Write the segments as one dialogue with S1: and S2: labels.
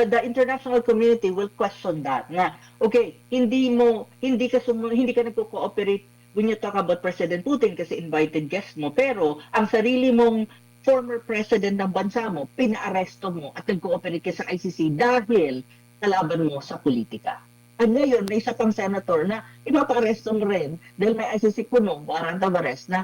S1: the international community will question that na okay, hindi ka nagko-cooperate when you talk about President Putin kasi invited guest mo, pero ang sarili mong former president ng bansa mo, pinaaresto mo at nag-cooperate ka sa ICC dahil kalaban mo sa politika. At ngayon, may isa pang senator na ipapa-aresto mo rin dahil may ICC puno, warrant of arrest na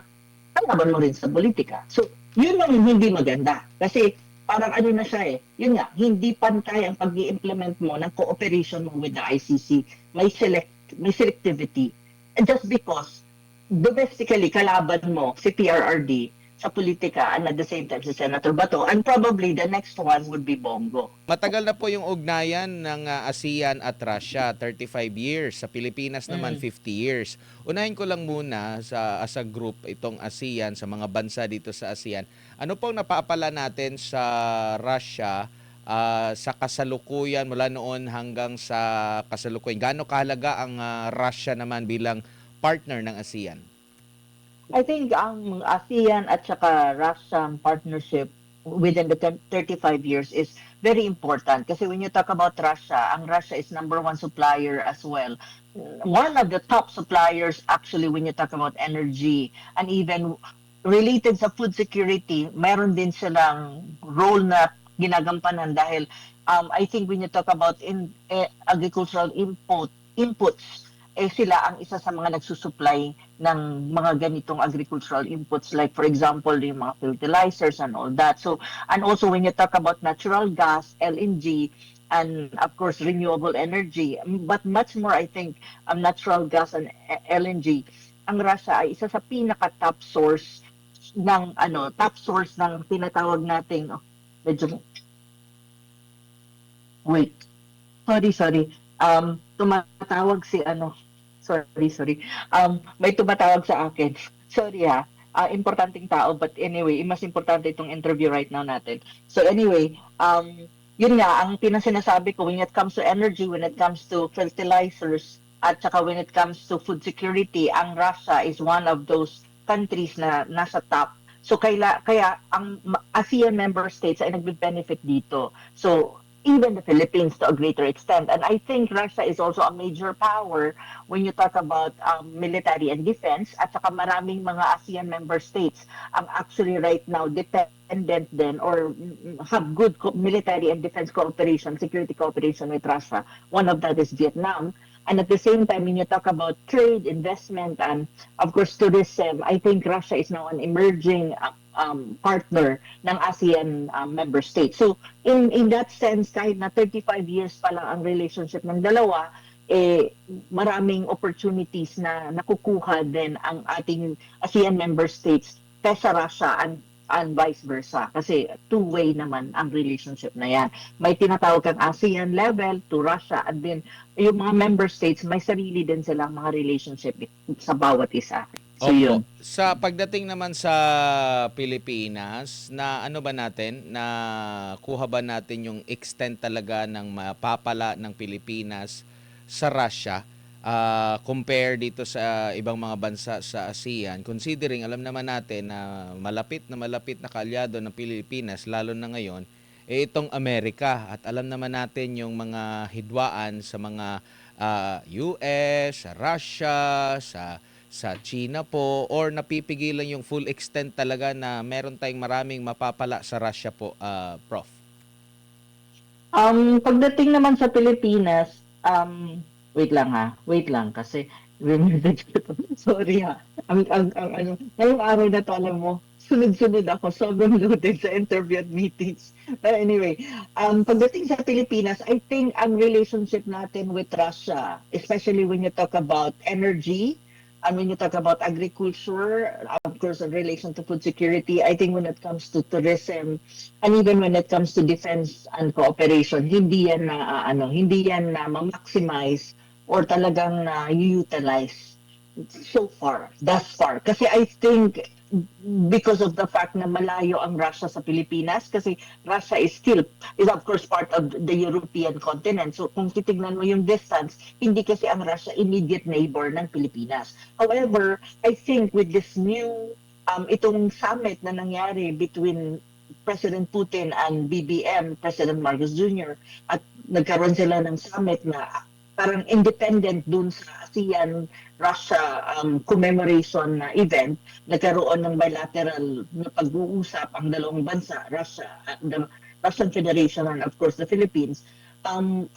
S1: kalaban mo rin sa politika. So, yun ang hindi maganda. Kasi parang ano na siya yun nga, hindi pantay ang pag-i-implement mo ng cooperation mo with the ICC. May selectivity. And just because domestically kalaban mo si PRRD sa politika and at the same time si Senator Bato, and probably the next one would be Bongo.
S2: Matagal na po yung ugnayan ng ASEAN at Russia, 35 years. Sa Pilipinas naman, 50 years. Unahin ko lang muna as a group, itong ASEAN, sa mga bansa dito sa ASEAN. Ano pong napapala natin sa Russia sa kasalukuyan mula noon hanggang sa kasalukuyan? Gaano kahalaga ang Russia naman bilang partner ng ASEAN?
S1: I think ang ASEAN at saka Russian partnership within the 35 years is very important kasi when you talk about Russia, ang Russia is #1 supplier as well. One of the top suppliers actually when you talk about energy and even related sa food security, meron din silang role na ginagampanan dahil I think when you talk about agricultural inputs, sila ang isa sa mga nagsusupply ng mga ganitong agricultural inputs like for example yung mga fertilizers and all that. So and also when you talk about natural gas, LNG, and of course renewable energy, but much more I think natural gas and LNG, ang Russia ay isa sa pinaka top source ng tinatawag nating medyo wait. Sorry. Tumatawag si sorry. May tumatawag sa akin. Sorry ha. Importanteng tao, but anyway, mas importante itong interview right now natin. So anyway, yun nga, ang pinasinasabi ko, when it comes to energy, when it comes to fertilizers, at saka when it comes to food security, ang Russia is one of those countries na nasa top. So kaya ang ASEAN member states ay nagbe-benefit dito. So even the Philippines to a greater extent. And I think Russia is also a major power when you talk about military and defense at saka maraming mga ASEAN member states ang actually right now dependent then or have good military and defense cooperation, security cooperation with Russia. One of that is Vietnam. And at the same time, when you talk about trade, investment, and of course tourism, I think Russia is now an emerging partner ng ASEAN member states. So in that sense, kahit na 35 years pa lang ang relationship ng dalawa, maraming opportunities na nakukuha din ang ating ASEAN member states kaysa Russia and vice versa. Kasi two-way naman ang relationship na yan. May tinatawag kang ASEAN level to Russia and then yung mga member states may sarili din silang mga relationship sa bawat isa. So yun.
S2: Sa pagdating naman sa Pilipinas, na ano ba natin, na kuha ba natin yung extent talaga ng mapapala ng Pilipinas sa Russia compare dito sa ibang mga bansa sa ASEAN, considering alam naman natin na malapit na kaalyado ng Pilipinas, lalo na ngayon, itong Amerika. At alam naman natin yung mga hidwaan sa mga US, sa Russia, sa China po, or napipigilan yung full extent talaga na meron tayong maraming mapapala sa Russia po, Prof?
S1: Pagdating naman sa Pilipinas, wait lang kasi sorry ha. Ngayong araw na to, alam mo, sunod-sunod ako, sobrang loaded sa interview at meetings. But anyway, pagdating sa Pilipinas, I think ang relationship natin with Russia, especially when you talk about energy, and when you talk about agriculture, of course, in relation to food security, I think when it comes to tourism, and even when it comes to defense and cooperation, hindi yan na ma-maximize or talagang na-utilize thus far. Kasi I think because of the fact na malayo ang Russia sa Pilipinas, kasi Russia is of course part of the European continent. So kung titignan mo yung distance, hindi kasi ang Russia immediate neighbor ng Pilipinas. However, I think with this new itong summit na nangyari between President Putin and BBM, President Marcos Jr. at nagkaroon sila ng summit na parang independent dun sa ASEAN-Russia commemoration na event, nagkaroon ng bilateral na pag-uusap ang dalawang bansa, Russia, the Russian Federation and of course the Philippines.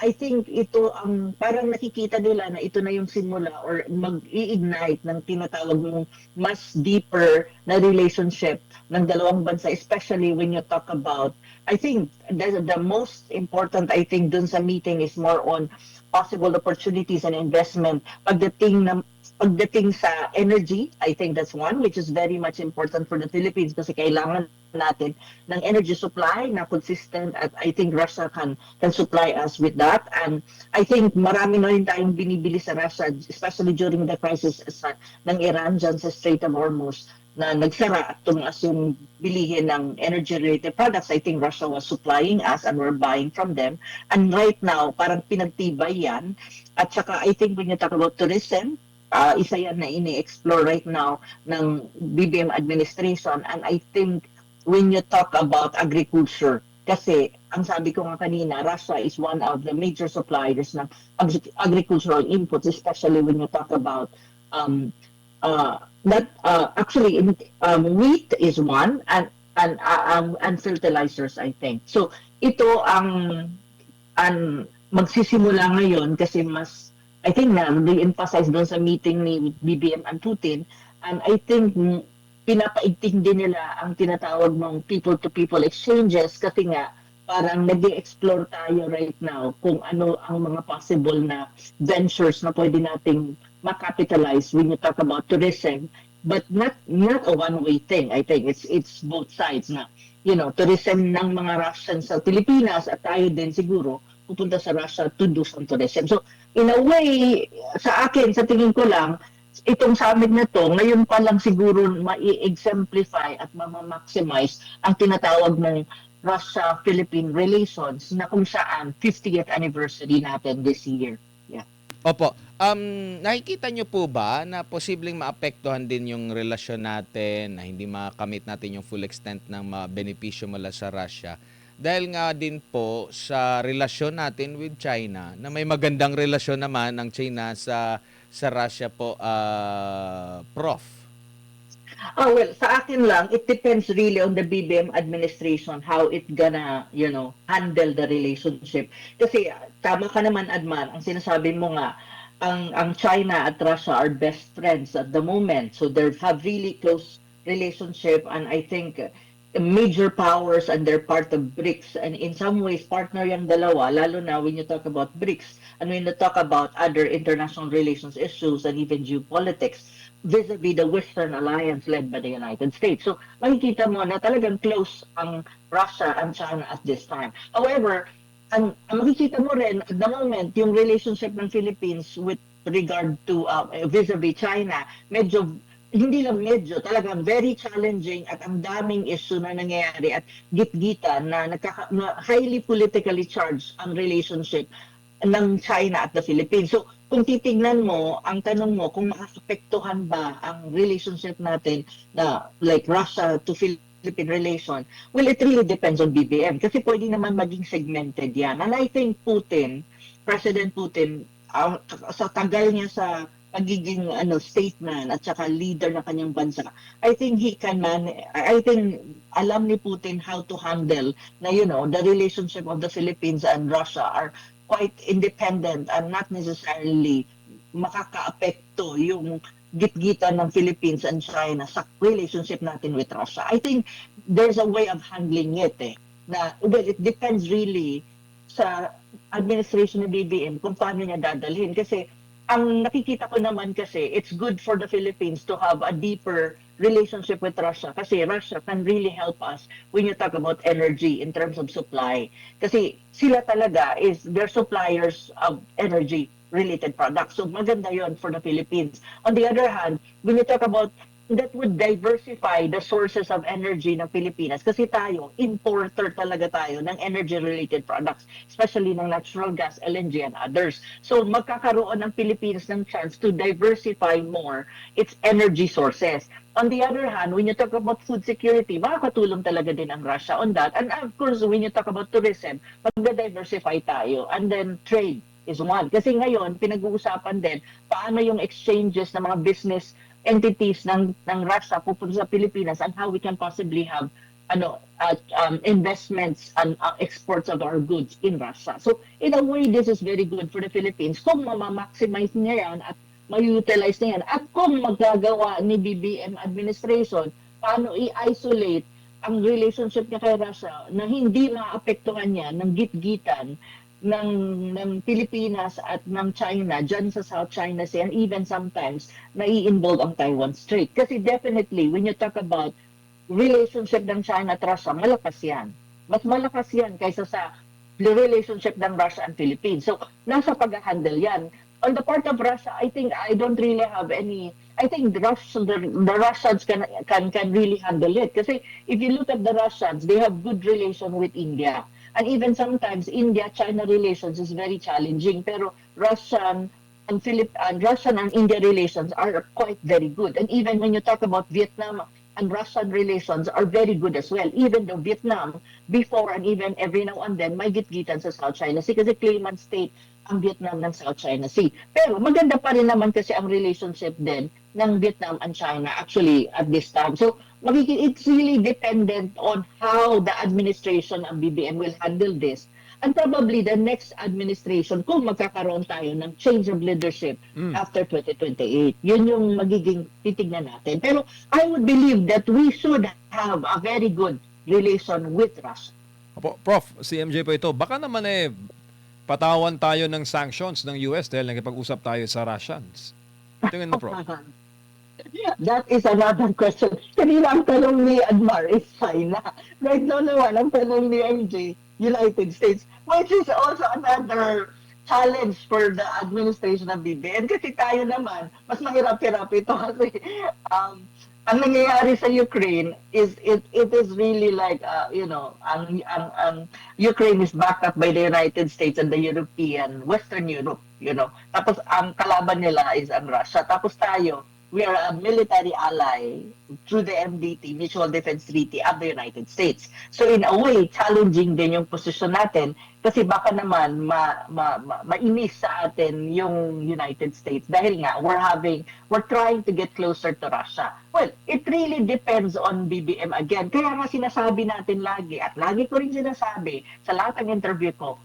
S1: I think ito ang parang nakikita nila na ito na yung simula or mag-i-ignite ng tinatawag ng mas deeper na relationship ng dalawang bansa, especially when you talk about, I think the most important I think dun sa meeting is more on possible opportunities and investment pagdating sa energy. I think that's one which is very much important for the Philippines kasi kailangan natin ng energy supply na consistent at I think Russia can supply us with that. And I think marami na rin tayong binibili sa Russia, especially during the crisis ng Iran dyan sa Strait of Hormuz na nagsara at tumaas yung bilihin ng energy-related products. I think Russia was supplying us and we're buying from them. And right now, parang pinagtibay yan. At saka I think when you talk about tourism, isa yan na ini-explore right now ng BBM administration. And I think when you talk about agriculture, kasi ang sabi ko nga kanina, Russia is one of the major suppliers ng agricultural inputs, especially when you talk about actually wheat is one and fertilizers I think. So ito ang magsisimula ngayon kasi mas I think na re-emphasize doon sa meeting ni BBM and Putin, and I think pinapaigting din nila ang tinatawag ng people-to-people exchanges kasi nga parang nag-explore tayo right now kung ano ang mga possible na ventures na pwede nating makapitalize when you talk about tourism, but not a one-way thing. I think it's both sides na, tourism ng mga Russians sa Pilipinas at tayo din siguro pupunta sa Russia to do some tourism. So, in a way, sa akin, sa tingin ko lang, itong summit na to, ngayon pa lang siguro ma-exemplify at ma-maximize ang tinatawag ng Russia-Philippine relations na kung saan 50th anniversary natin this year. Yeah.
S2: Opo. Nakikita nyo po ba na posibleng maapektuhan din yung relasyon natin, na hindi makamit natin yung full extent ng mga benepisyo mula sa Russia? Dahil nga din po sa relasyon natin with China, na may magandang relasyon naman ng China sa Russia po, Prof.
S1: Well, sa akin lang, it depends really on the BBM administration how it gonna, handle the relationship. Kasi tama ka naman, Adman, ang sinasabi mo nga, ang China at Russia are best friends at the moment. So they have really close relationship, and I think major powers and they're part of BRICS, and in some ways partner yung dalawa, lalo na when you talk about BRICS and when you talk about other international relations issues and even geopolitics vis-a-vis the Western Alliance led by the United States. So makikita mo na talagang close ang Russia and China at this time. However, ang makikita mo rin at the moment yung relationship ng Philippines with regard to vis-a-vis China, medyo hindi lang medyo, talagang very challenging at ang daming issue na nangyayari at gitgitan na highly politically charged ang relationship ng China at the Philippines. So, kung titignan mo, ang tanong mo, kung makakapektuhan ba ang relationship natin na like Russia to Philippine relation, well, it really depends on BBM kasi pwede naman maging segmented yan. And I think President Putin, sa tagal niya sa pagiging statesman at saka leader ng kanyang bansa, I think alam ni Putin how to handle na the relationship of the Philippines and Russia are quite independent and not necessarily makakaapekto yung gitgitan ng Philippines and China sa relationship natin with Russia. I think there's a way of handling it it depends really sa administration ng BBM kung paano niya dadalhin kasi ang nakikita ko naman kasi it's good for the Philippines to have a deeper relationship with Russia kasi Russia can really help us when you talk about energy in terms of supply. Kasi sila talaga they're suppliers of energy related products. So maganda yon for the Philippines. On the other hand, when you talk about that would diversify the sources of energy ng Pilipinas kasi tayo, importer talaga tayo ng energy-related products, especially ng natural gas, LNG, and others. So magkakaroon ng Pilipinas ng chance to diversify more its energy sources. On the other hand, when you talk about food security, makakatulong talaga din ang Russia on that. And of course, when you talk about tourism, magda-diversify tayo. And then trade is one. Kasi ngayon, pinag-uusapan din paano yung exchanges ng mga business entities ng Russia pupunta sa Pilipinas and how we can possibly have investments and exports of our goods in Russia. So in a way, this is very good for the Philippines kung ma-maximize niya yan at ma-utilize niya yan. At kung magagawa ni BBM administration, paano i-isolate ang relationship niya kay Russia na hindi maapektuhan niya ng gitgitan ng Pilipinas at ng China dyan sa South China Sea and even sometimes nai-involve ang Taiwan Strait. Kasi definitely, when you talk about relationship ng China at Russia, malakas yan. Mas malakas yan kaysa sa relationship ng Russia and Philippines. So, nasa pag-handle yan. On the part of Russia, I think I don't really have any. I think the Russians can really handle it. Kasi if you look at the Russians, they have good relation with India. And even sometimes India-China relations is very challenging. Pero Russian and India relations are quite very good. And even when you talk about Vietnam and Russian relations are very good as well. Even though Vietnam, before and even every now and then, may gitgitan sa South China Sea kasi claimant state ang Vietnam ng South China Sea. Pero maganda pa rin naman kasi ang relationship din ng Vietnam and China actually at this time. So it's really dependent on how the administration ng BBM will handle this. And probably the next administration, kung magkakaroon tayo ng change of leadership after 2028, yun yung magiging titignan natin. Pero I would believe that we should have a very good relation with Russia.
S3: Opo, Prof, CMJ po ito. Baka naman patawan tayo ng sanctions ng US dahil nakipag-usap tayo sa Russians. Tingin mo, Prof.
S1: That is another question. Kanina ang tanong ni Admar is China. Right now naman, ang tanong ni MJ, United States, which is also another challenge for the administration of BBM. Kasi tayo naman, mas mahirap-hirap ito kasi ang nangyayari sa Ukraine is it is really like ang Ukraine is backed up by the United States and the European Western Europe, tapos ang kalaban nila is ang Russia, tapos tayo we are a military ally through the MDT, Mutual Defense Treaty of the United States. So in a way, challenging din yung position natin kasi baka naman mainis sa atin yung United States dahil nga we're trying to get closer to Russia. Well, it really depends on BBM again. Kaya nga sinasabi natin lagi at lagi ko rin sinasabi sa lahat ng interview ko,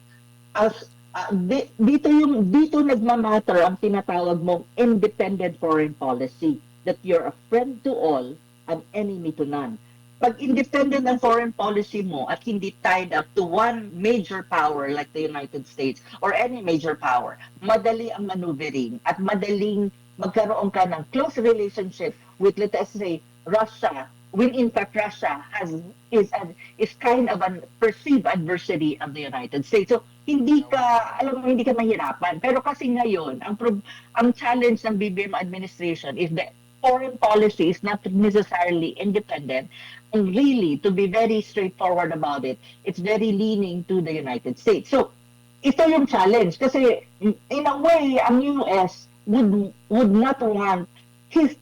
S1: dito nagmamatter ang tinatawag mong independent foreign policy, that you're a friend to all, an enemy to none. Pag independent ng foreign policy mo at hindi tied up to one major power like the United States or any major power, madali ang maneuvering at madaling magkaroon ka ng close relationship with, let us say, Russia, when in fact Russia is kind of a perceived adversary of the United States. So hindi ka mahirapan. Pero kasi ngayon, ang challenge ng BBM administration is the foreign policy is not necessarily independent, and really, to be very straightforward about it, it's very leaning to the United States. So ito yung challenge kasi in a way, ang US would not want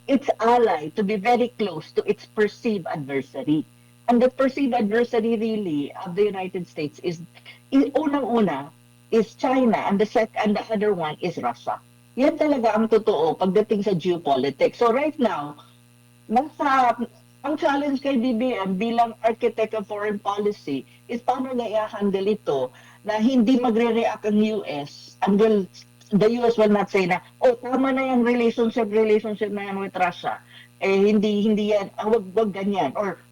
S1: its ally to be very close to its perceived adversary. And the perceived adversary really of the United States is unang-una is China and the other one is Russia. Yan talaga ang totoo pagdating sa geopolitics. So right now, ang challenge kay BBM bilang architect of foreign policy is paano niya i-handle ito na hindi magre-react ang US until the US will not say na, tama na yung relationship na yan with Russia. Hindi yan, wag ganyan. Or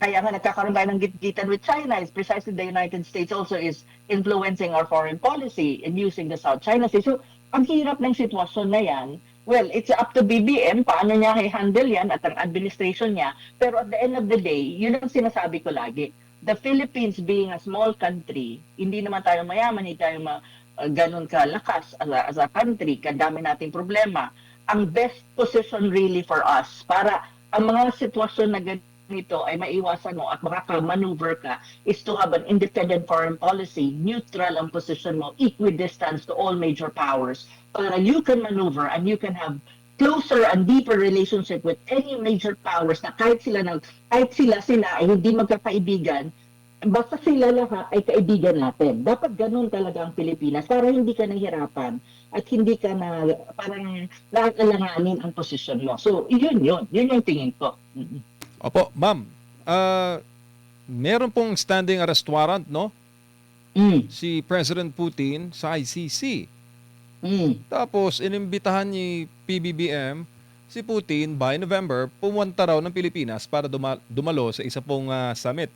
S1: kaya nga nagkakaroon tayo ng gitgitan with China is precisely the United States also is influencing our foreign policy and using the South China Sea. So, ang hirap ng sitwasyon na yan, well, it's up to BBM, paano niya i-handle yan at ang administration niya. Pero at the end of the day, yun ang sinasabi ko lagi. The Philippines being a small country, hindi naman tayo mayaman, hindi tayo ganun kalakas as a country, kadami nating problema. Ang best position really for us para ang mga sitwasyon na ganito ay maiwasan mo at makaka-maneuver ka is to have an independent foreign policy, neutral ang position mo, equidistant to all major powers, para you can maneuver and you can have closer and deeper relationship with any major powers na kahit sila ay hindi magkakaibigan, basta sila lahat ay kaibigan natin. Dapat ganun talaga ang Pilipinas para hindi ka nahirapan at hindi ka na parang nakakalanganin ang posisyon mo. So, yun yung tingin ko.
S3: Opo, ma'am. Meron pong standing arrest warrant, no? Si President Putin sa ICC. Tapos, inimbitahan ni PBBM si Putin by November, pumunta raw ng Pilipinas para dumalo sa isa pong summit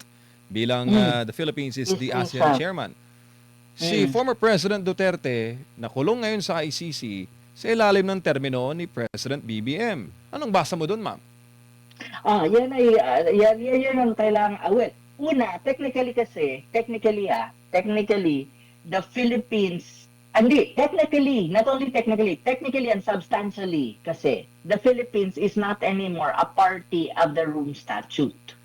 S3: bilang the Philippines is the ASEAN chairman. Si former President Duterte, nakulong ngayon sa ICC sa ilalim ng termino ni President BBM. Anong basa mo doon, ma'am?
S1: Yan yan ang kailangang awit. Una, technically, the Philippines, not only technically and substantially kasi, the Philippines is not anymore a party of the Rome Statute.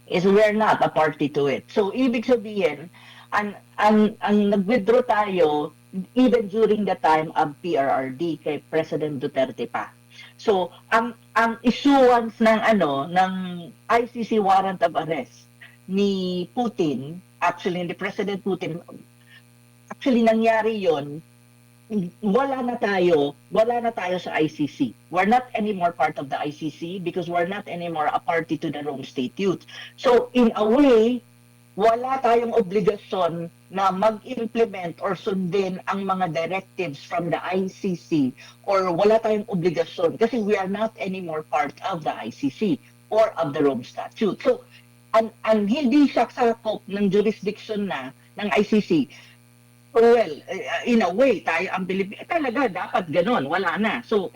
S1: We're not a party to it. So, ibig sabihin, ang nag-withdraw tayo even during the time of PRRD kay President Duterte pa. So, ang issuance ng ICC warrant of arrest ni Putin, actually ni President Putin, actually nangyari 'yon. Wala na tayo sa ICC. We're not anymore part of the ICC because we're not anymore a party to the Rome Statute. So, in a way, wala tayong obligasyon na mag-implement or sundin ang mga directives from the ICC or wala tayong obligasyon kasi we are not anymore part of the ICC or of the Rome Statute. So, ang hindi siya sakop ng jurisdiction na ng ICC. Well, in a way, tayo ang Pilipinas, talaga dapat ganon, wala na. So,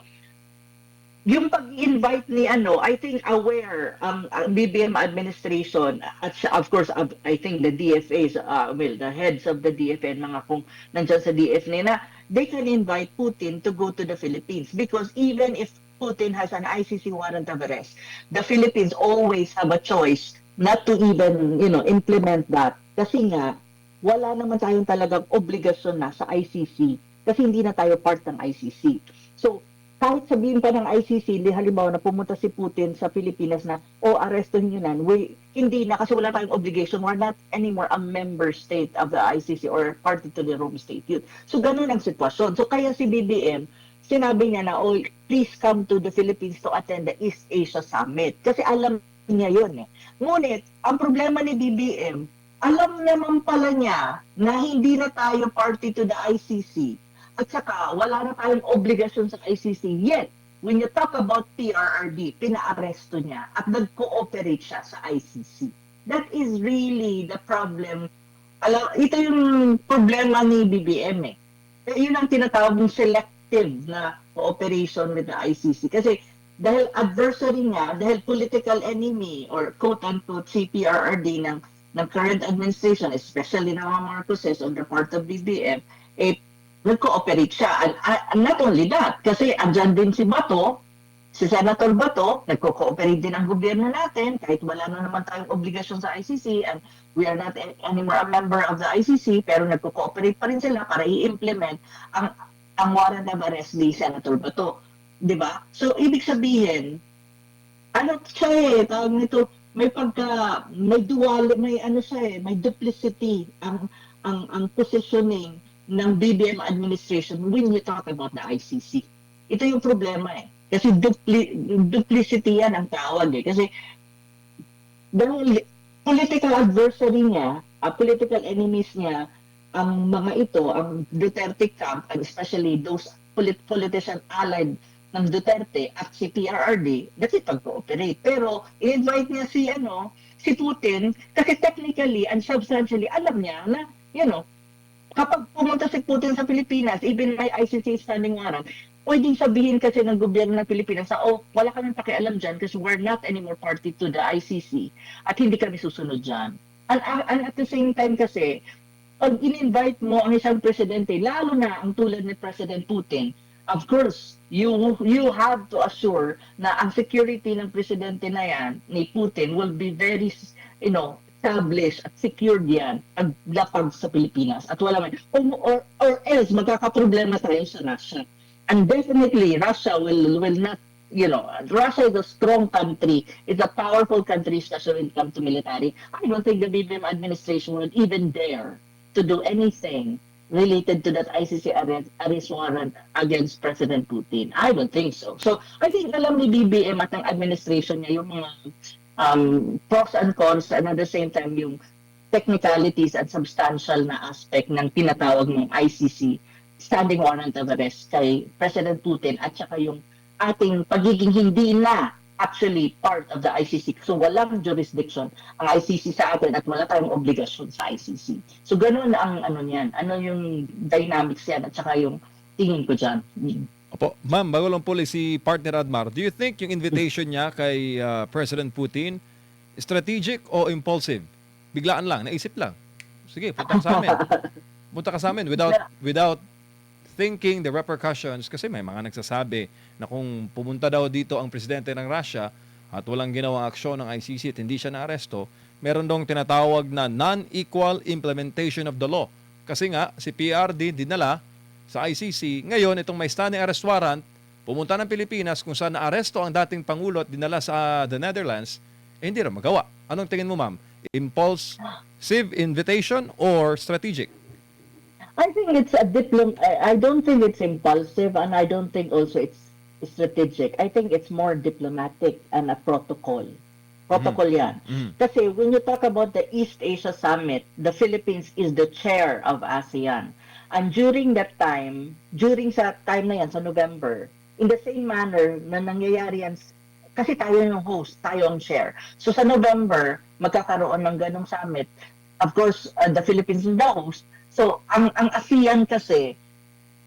S1: yung pag-invite ni I think aware ang BBM administration at of course I think the DFAs the heads of the DFA mga kung nandiyan sa DFA na they can invite Putin to go to the Philippines because even if Putin has an ICC warrant of arrest, the Philippines always have a choice not to even implement that kasi nga wala naman tayong talagang obligasyon na sa ICC kasi hindi na tayo part ng ICC. So, kahit sabihin pa ng ICC, halimbawa na pumunta si Putin sa Pilipinas na, arrestuhin nyo na, hindi na kasi wala tayong obligation. We're not anymore a member state of the ICC or party to the Rome Statute. So, ganun ang sitwasyon. So, kaya si BBM, sinabi niya na, please come to the Philippines to attend the East Asia Summit. Kasi alam niya yun eh. Ngunit, ang problema ni BBM, alam naman pala niya na hindi na tayo party to the ICC at saka wala na tayong obligasyon sa ICC. Yet, when you talk about PRRD, pina-aresto niya at nag-cooperate siya sa ICC. That is really the problem. Ito yung problema ni BBM eh. Yun ang tinatawag ng selective na cooperation with the ICC. Kasi dahil adversary niya, dahil political enemy or quote-unquote CPRRD ng current administration, especially ng mga Marcoses on the part of BBM, nag-cooperate siya. And not only that, kasi andyan din si Senator Bato, nagko-cooperate din ang gobyerno natin, kahit wala na naman tayong obligasyon sa ICC, and we are not anymore a member of the ICC, pero nagko-cooperate pa rin sila para i-implement ang warrant of arrest ni Senator Bato. Diba? So, ibig sabihin, tawag nito, may duplicity ang positioning ng BBM administration when you talk about the ICC. Ito yung problema eh. Kasi duplicity yan ang tawag eh. Kasi dahil political adversary niya, political enemies niya, ang mga ito, ang Duterte camp, and especially those politician allied ng Duterte at si PRRD, nakipag-cooperate. Pero, i-invite niya si Putin, kasi technically and substantially, alam niya na, kapag pumunta si Putin sa Pilipinas, even may ICC standing warrant, pwedeng sabihin kasi ng gobyerno ng Pilipinas na, wala kami pakialam dyan kasi we're not anymore party to the ICC at hindi kami susunod dyan. And at the same time kasi, pag in-invite mo ang isang presidente, lalo na ang tulad ni President Putin, of course, you have to assure na ang security ng presidente na yan, ni Putin, will be very, established at secured yan paglapag sa Pilipinas. At wala man. Or else, magkakaproblema tayo sa Russia. And definitely, Russia will not, Russia is a strong country. It's a powerful country, especially when it comes to military. I don't think the BBM administration would even dare to do anything related to that ICC arrest warrant against President Putin. I don't think so. So, I think alam ni BBM at ng administration niya yung mga pros and cons, and at the same time yung technicalities at substantial na aspect ng tinatawag ng ICC standing warrant of arrest kay President Putin at saka yung ating pagiging hindi na actually part of the ICC. So walang jurisdiction ang ICC sa atin at wala tayong obligasyon sa ICC. So ganun ang niyan. Ano yung dynamics yan at saka yung tingin ko dyan.
S3: Opo, ma'am, bago lang po si partner Admar, do you think yung invitation niya kay President Putin strategic o impulsive? Biglaan lang, naisip lang. Sige, punta ka sa amin. Punta ka sa amin without thinking the repercussions, kasi may mga nagsasabi na kung pumunta daw dito ang presidente ng Russia at walang ginawang aksyon ng ICC at hindi siya naaresto, meron dong tinatawag na non-equal implementation of the law. Kasi nga, si PRD dinala sa ICC. Ngayon, itong may standing arrest warrant, pumunta ng Pilipinas kung saan naaresto ang dating Pangulo at dinala sa the Netherlands, hindi rin magawa. Anong tingin mo, ma'am? Impulsive invitation or strategic?
S1: I think it's I don't think it's impulsive, and I don't think also it's strategic. I think it's more diplomatic and a protocol. Protocol yan. Kasi when you talk about the East Asia Summit, the Philippines is the chair of ASEAN. And during sa time na yan, sa November, in the same manner na nangyayari yan, kasi tayo yung host, tayo ang chair. So sa November, magkakaroon ng ganong summit. Of course, the Philippines is the host. So, ang ASEAN kasi,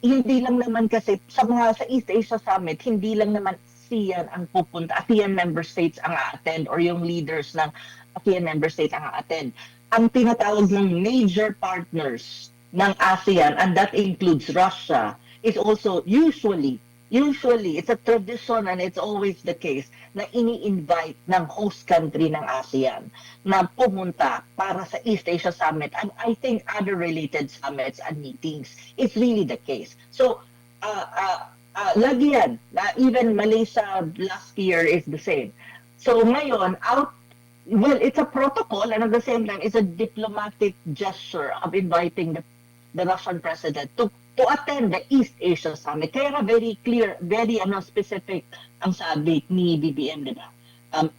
S1: hindi lang naman kasi, sa East Asia Summit, hindi lang naman ASEAN ang pupunta, ASEAN member states ang a-attend or yung leaders ng ASEAN member states ang a-attend. Ang tinatawag ng major partners ng ASEAN, and that includes Russia, is also usually, it's a tradition and it's always the case na ini-invite ng host country ng ASEAN na pumunta para sa East Asia Summit and I think other related summits and meetings. It's really the case. So, lagi yan. Even Malaysia last year is the same. So ngayon, it's a protocol and at the same time, it's a diplomatic gesture of inviting the Russian president to attend the East Asia Summit. Kaya very clear, very specific ang sabi ni BBM, diba?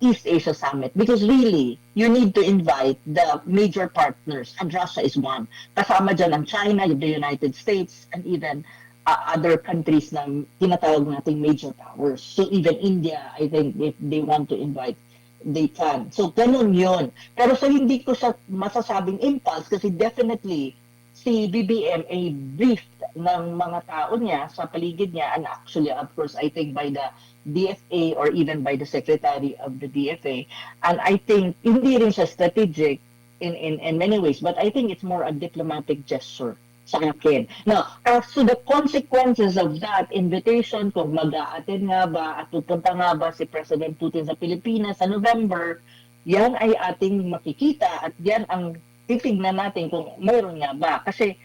S1: East Asia Summit. Because really, you need to invite the major partners, and Russia is one. Kasama dyan ang China, the United States, and even other countries na tinatawag nating major powers. So even India, I think, if they want to invite, they can. So ganun yun. Pero so hindi ko siya masasabing impulse kasi definitely si BBM ay briefed ng mga tao niya sa paligid niya and actually of course I think by the DFA or even by the secretary of the DFA, and I think hindi rin siya strategic in many ways, but I think it's more a diplomatic gesture sa akin. Now, as to the consequences of that invitation, kung mag-a-attend nga ba at pupunta nga ba si President Putin sa Pilipinas sa November, yan ay ating makikita at yan ang titignan natin kung mayroon nga ba. Kasi,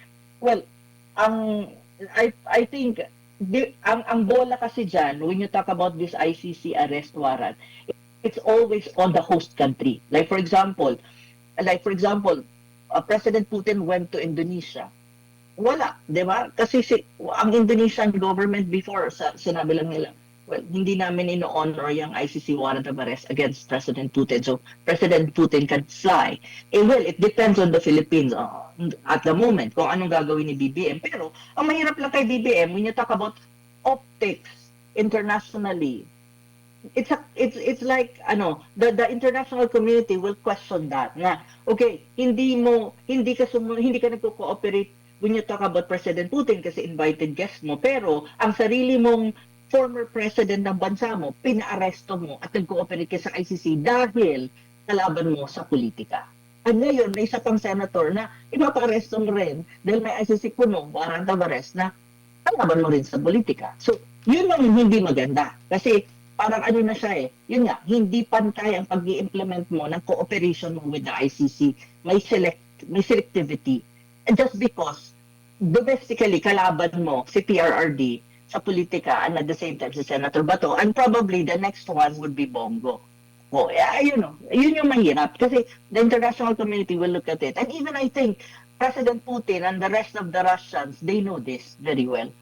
S1: well, I think, ang bola kasi dyan, when you talk about this ICC arrest warrant, it's always on the host country. Like for example, President Putin went to Indonesia. Wala, di ba? Kasi ang Indonesian government before, sinabi lang nila, well, hindi namin ino-honor yung ICC warrant of arrest against President Putin. So, President Putin can fly. Well, it depends on the Philippines at the moment kung anong gagawin ni BBM. Pero, ang mahirap lang kay BBM, when you talk about optics internationally, it's like, the international community will question that. Na, okay, hindi ka nagko-cooperate when you talk about President Putin kasi invited guest mo. Pero, ang sarili mong former president ng bansa mo, pina-aresto mo at nag-cooperate ka sa ICC dahil kalaban mo sa politika. At ngayon, may isa pang senator na ipapa-aresto mo rin dahil may ICC puno, warrant of arrest na kalaban mo rin sa politika. So, yun ang hindi maganda. Kasi parang ano na siya yun nga, hindi pantay ang pag-i-implement mo ng cooperation mo with the ICC. May selectivity. And just because domestically kalaban mo si PRRD sa politika and at the same time si Senator Bato, and probably the next one would be Bongo. Oh, yun yung mahirap kasi the international community will look at it. And even I think President Putin and the rest of the Russians, they know this very well.